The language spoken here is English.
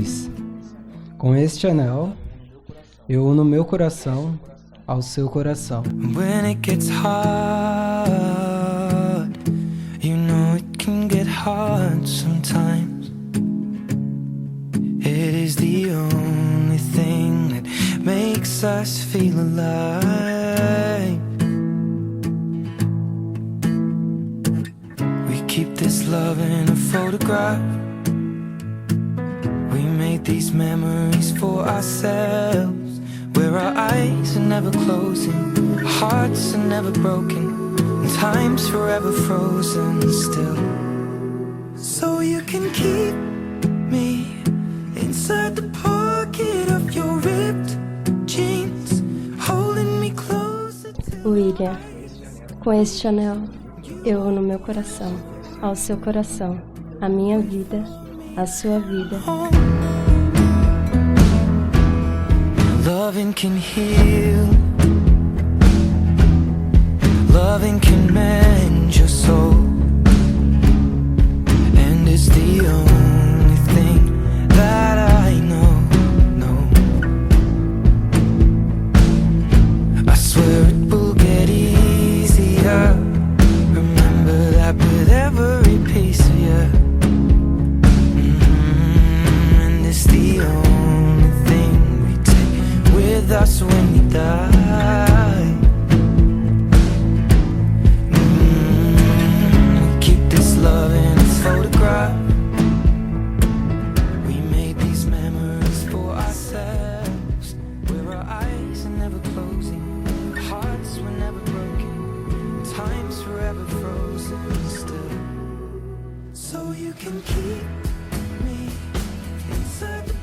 diz: com este anel, eu uno meu coração ao seu coração. When it gets hard, you know it can get hard sometimes. It is the only thing that makes us feel alive. We keep this love in a photograph. We made these memories for ourselves, where our eyes are never closing, hearts are never broken, and time's forever frozen still. So you can keep me inside the pocket of your ripped jeans, holding me closer to... Wilian, com este anel, eu uno meu coração ao seu coração, a minha vida, a sua vida. Loving can heal, loving can mend your soul, and it's the only thing that I know. I swear it will get easier. Remember that with every piece of you. And it's the only thing we take with us when we die. We keep this love in its photograph. We made these memories for ourselves, where our eyes are never closing, hearts were never broken, time's forever frozen still. So you can keep me inside the